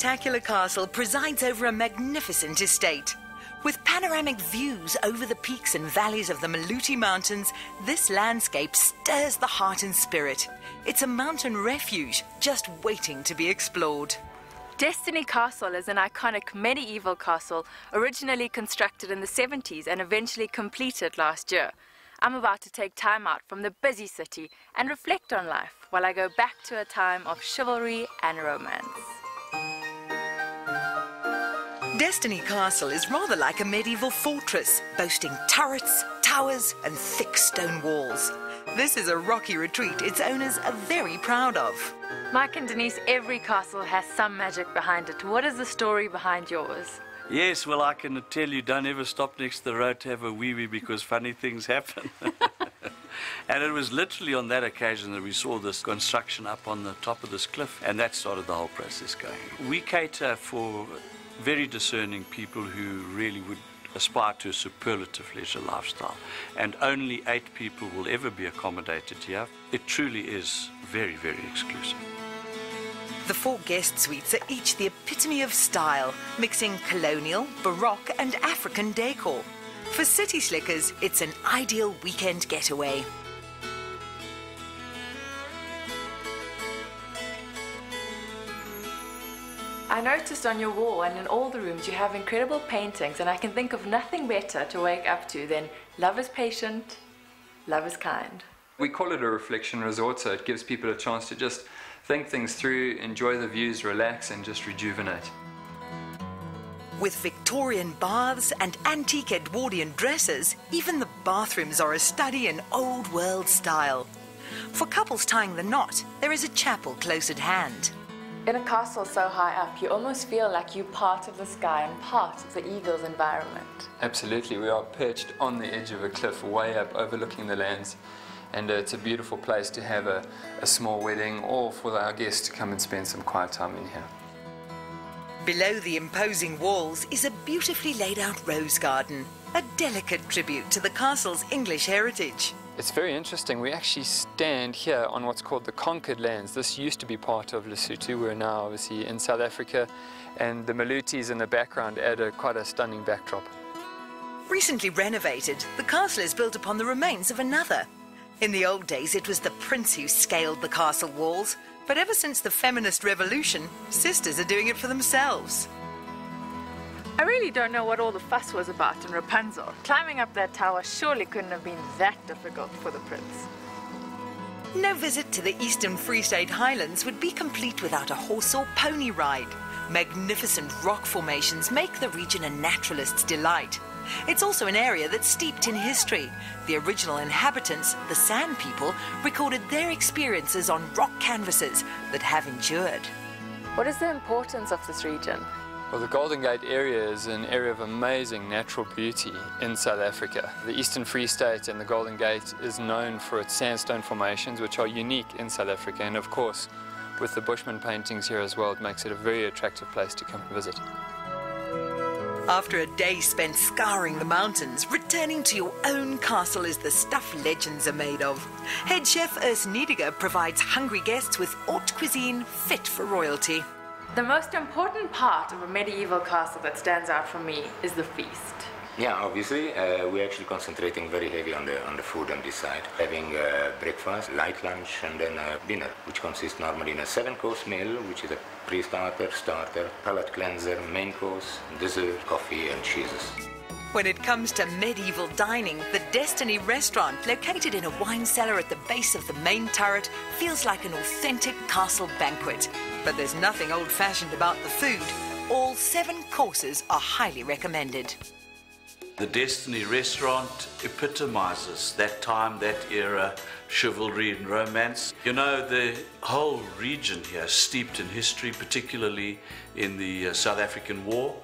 spectacular castle presides over a magnificent estate. With panoramic views over the peaks and valleys of the Maluti Mountains, this landscape stirs the heart and spirit. It's a mountain refuge just waiting to be explored. Destiny Castle is an iconic medieval castle originally constructed in the 70s and eventually completed last year. I'm about to take time out from the busy city and reflect on life while I go back to a time of chivalry and romance. Destiny Castle is rather like a medieval fortress, boasting turrets, towers and thick stone walls. This is a rocky retreat its owners are very proud of. Mike and Denise, every castle has some magic behind it. What is the story behind yours? Yes, well, I can tell you, don't ever stop next to the road to have a wee-wee because funny things happen. And it was literally on that occasion that we saw this construction up on the top of this cliff, and that started the whole process going. We cater for very discerning people who really would aspire to a superlative leisure lifestyle, and only 8 people will ever be accommodated here. It truly is very, very exclusive. The 4 guest suites are each the epitome of style, mixing colonial, Baroque and African decor. For city slickers, it's an ideal weekend getaway. I noticed on your wall and in all the rooms you have incredible paintings, and I can think of nothing better to wake up to than love is patient, love is kind. We call it a reflection resort, so it gives people a chance to just think things through, enjoy the views, relax and just rejuvenate. With Victorian baths and antique Edwardian dresses, even the bathrooms are a study in old world style. For couples tying the knot, there is a chapel close at hand. In a castle so high up, you almost feel like you're part of the sky and part of the eagle's environment. Absolutely, we are perched on the edge of a cliff way up overlooking the lands, and it's a beautiful place to have a small wedding or for our guests to come and spend some quiet time in here. Below the imposing walls is a beautifully laid out rose garden, a delicate tribute to the castle's English heritage. It's very interesting. We actually stand here on what's called the conquered lands. This used to be part of Lesotho. We're now obviously in South Africa, and the Malutis in the background add quite a stunning backdrop. Recently renovated, the castle is built upon the remains of another. In the old days, it was the prince who scaled the castle walls, but ever since the feminist revolution, sisters are doing it for themselves. I really don't know what all the fuss was about in Rapunzel. Climbing up that tower surely couldn't have been that difficult for the prince. No visit to the Eastern Free State Highlands would be complete without a horse or pony ride. Magnificent rock formations make the region a naturalist's delight. It's also an area that's steeped in history. The original inhabitants, the Sand People, recorded their experiences on rock canvases that have endured. What is the importance of this region? Well, the Golden Gate area is an area of amazing natural beauty in South Africa. The Eastern Free State and the Golden Gate is known for its sandstone formations, which are unique in South Africa, and of course, with the Bushman paintings here as well, it makes it a very attractive place to come and visit. After a day spent scouring the mountains, returning to your own castle is the stuff legends are made of. Head chef Urs Niediger provides hungry guests with haute cuisine fit for royalty. The most important part of a medieval castle that stands out for me is the feast. Yeah, obviously, we're actually concentrating very heavy on the food on this side. Having breakfast, light lunch, and then dinner, which consists normally in a 7-course meal, which is a pre-starter, starter, palate cleanser, main course, dessert, coffee, and cheeses. When it comes to medieval dining, the Destiny restaurant, located in a wine cellar at the base of the main turret, feels like an authentic castle banquet. But there's nothing old-fashioned about the food. All 7 courses are highly recommended. The Destiny restaurant epitomizes that time, that era, chivalry and romance. You know, the whole region here is steeped in history, particularly in the South African War.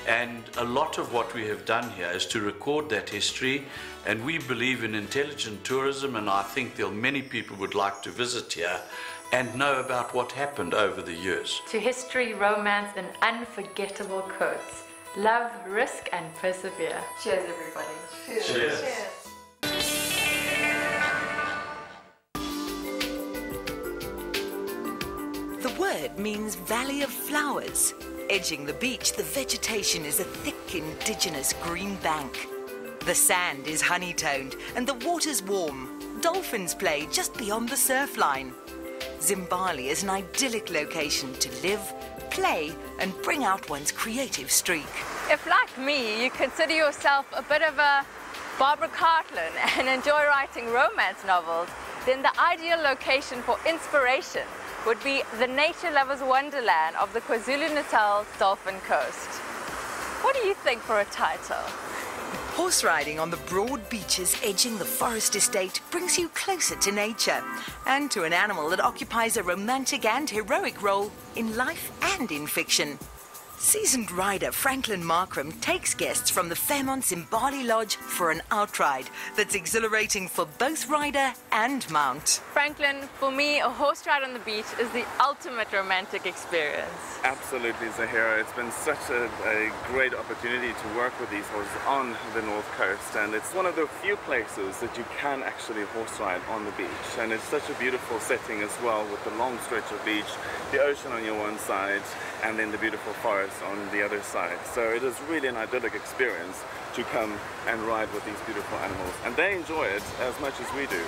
And a lot of what we have done here is to record that history, and we believe in intelligent tourism, and I think many people would like to visit here and know about what happened over the years. To history, romance, and unforgettable quotes. Love, risk, and persevere. Cheers, everybody. Cheers. Cheers. The word word means Valley of Flowers. Edging the beach, the vegetation is a thick indigenous green bank. The sand is honey-toned and the water's warm. Dolphins play just beyond the surf line. Zimbali is an idyllic location to live, play and bring out one's creative streak. If, like me, you consider yourself a bit of a Barbara Cartland and enjoy writing romance novels, then the ideal location for inspiration would be the nature lover's wonderland of the KwaZulu-Natal Dolphin Coast. What do you think for a title? Horse riding on the broad beaches edging the forest estate brings you closer to nature and to an animal that occupies a romantic and heroic role in life and in fiction. Seasoned rider Franklin Markram takes guests from the Fairmont Zimbali Lodge for an outride that's exhilarating for both rider and mount. Franklin, for me, a horse ride on the beach is the ultimate romantic experience. Absolutely, Zahira. It's been such a great opportunity to work with these horses on the North Coast, and it's one of the few places that you can actually horse ride on the beach. And it's such a beautiful setting as well, with the long stretch of beach, the ocean on your one side, and then the beautiful forest on the other side. So it is really an idyllic experience to come and ride with these beautiful animals, and they enjoy it as much as we do.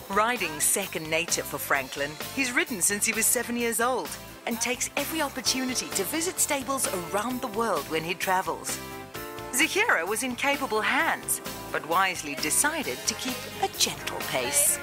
Riding's second nature for Franklin. He's ridden since he was 7 years old and takes every opportunity to visit stables around the world when he travels. Zahira was in capable hands, but wisely decided to keep a gentle pace.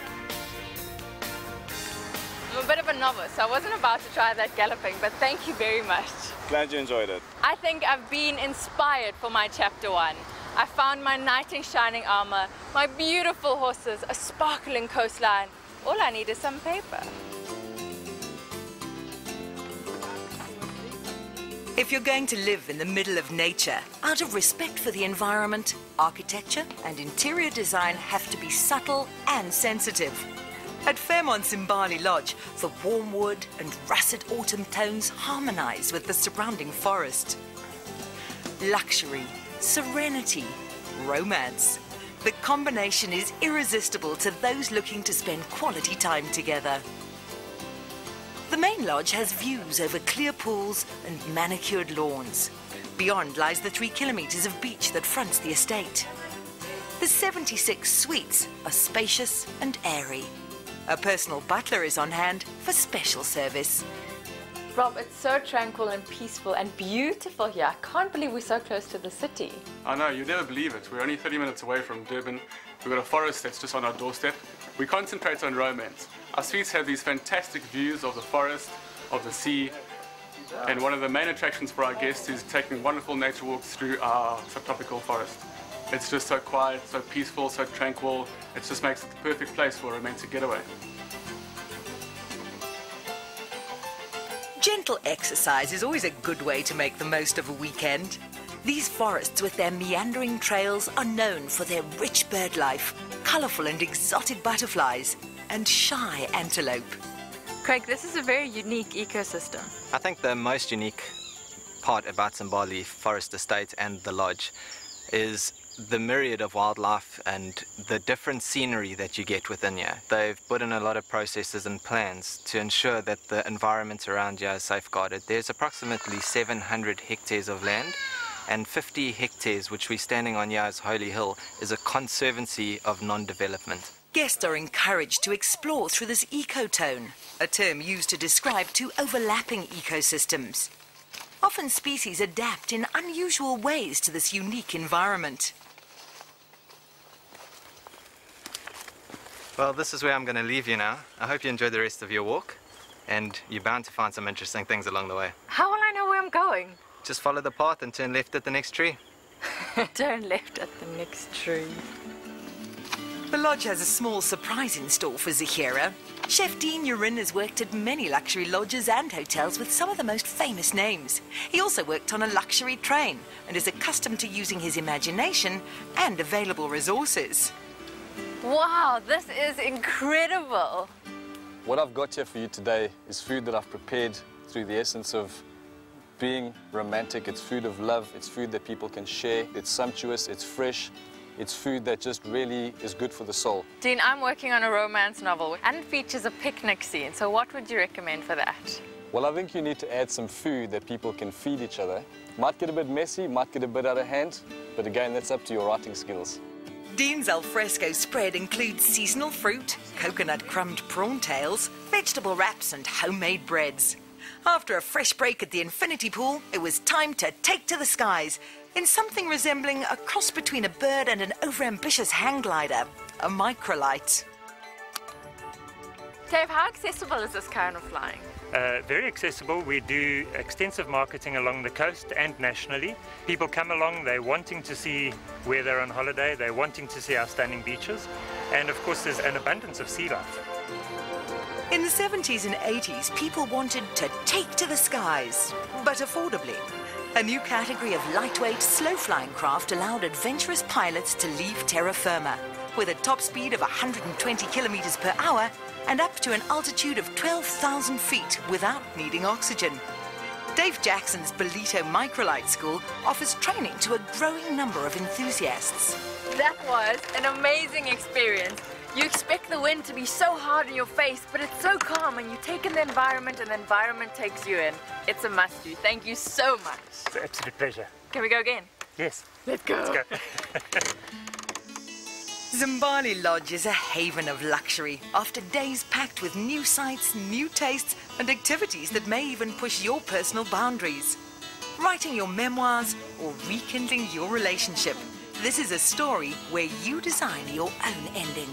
I'm a bit of a novice, so I wasn't about to try that galloping, but thank you very much. Glad you enjoyed it. I think I've been inspired for my chapter 1. I found my knight in shining armor, my beautiful horses, a sparkling coastline. All I need is some paper. If you're going to live in the middle of nature, out of respect for the environment, architecture and interior design have to be subtle and sensitive. At Fairmont Zimbali Lodge, the warm wood and russet autumn tones harmonize with the surrounding forest. Luxury, serenity, romance. The combination is irresistible to those looking to spend quality time together. The main lodge has views over clear pools and manicured lawns. Beyond lies the 3 kilometers of beach that fronts the estate. The 76 suites are spacious and airy. A personal butler is on hand for special service. Rob, it's so tranquil and peaceful and beautiful here. I can't believe we're so close to the city. I know, you'd never believe it. We're only 30 minutes away from Durban. We've got a forest that's just on our doorstep. We concentrate on romance. Our suites have these fantastic views of the forest, of the sea, and one of the main attractions for our guests is taking wonderful nature walks through our subtropical forest. It's just so quiet, so peaceful, so tranquil. It just makes it the perfect place for a romantic getaway. Gentle exercise is always a good way to make the most of a weekend. These forests with their meandering trails are known for their rich bird life, colourful and exotic butterflies, and shy antelope. Craig, this is a very unique ecosystem. I think the most unique part about Zimbali Forest Estate and the lodge is the myriad of wildlife and the different scenery that you get within here. They've put in a lot of processes and plans to ensure that the environment around here is safeguarded. There's approximately 700 hectares of land, and 50 hectares, which we're standing on here as Holy Hill, is a conservancy of non-development. Guests are encouraged to explore through this ecotone, a term used to describe 2 overlapping ecosystems. Often species adapt in unusual ways to this unique environment. Well, this is where I'm going to leave you now. I hope you enjoy the rest of your walk, and you're bound to find some interesting things along the way. How will I know where I'm going? Just follow the path and turn left at the next tree. Turn left at the next tree. The lodge has a small surprise in store for Zahira. Chef Dean Urin has worked at many luxury lodges and hotels with some of the most famous names. He also worked on a luxury train and is accustomed to using his imagination and available resources. Wow, this is incredible. What I've got here for you today is food that I've prepared through the essence of being romantic. It's food of love. It's food that people can share. It's sumptuous. It's fresh. It's food that just really is good for the soul. Dean, I'm working on a romance novel and it features a picnic scene, so what would you recommend for that? Well, I think you need to add some food that people can feed each other. Might get a bit messy, might get a bit out of hand, but again, that's up to your writing skills. Dean's alfresco spread includes seasonal fruit, coconut crumbed prawn tails, vegetable wraps and homemade breads. After a fresh break at the infinity pool, it was time to take to the skies in something resembling a cross between a bird and an overambitious hang glider, a microlight. Dave, how accessible is this kind of flying? Very accessible. We do extensive marketing along the coast and nationally. People come along, they're wanting to see where they're on holiday, they're wanting to see our stunning beaches, and of course there's an abundance of sea life. In the 70s and 80s, people wanted to take to the skies, but affordably. A new category of lightweight, slow-flying craft allowed adventurous pilots to leave terra firma, with a top speed of 120 kilometers per hour and up to an altitude of 12,000 feet without needing oxygen. Dave Jackson's Bolito Microlight School offers training to a growing number of enthusiasts. That was an amazing experience. You expect the wind to be so hard in your face, but it's so calm and you take in the environment and the environment takes you in. It's a must-do. Thank you so much. It's an absolute pleasure. Can we go again? Yes. Let's go. Let's go. Zimbali Lodge is a haven of luxury after days packed with new sights, new tastes and activities that may even push your personal boundaries. Writing your memoirs or rekindling your relationship, this is a story where you design your own ending.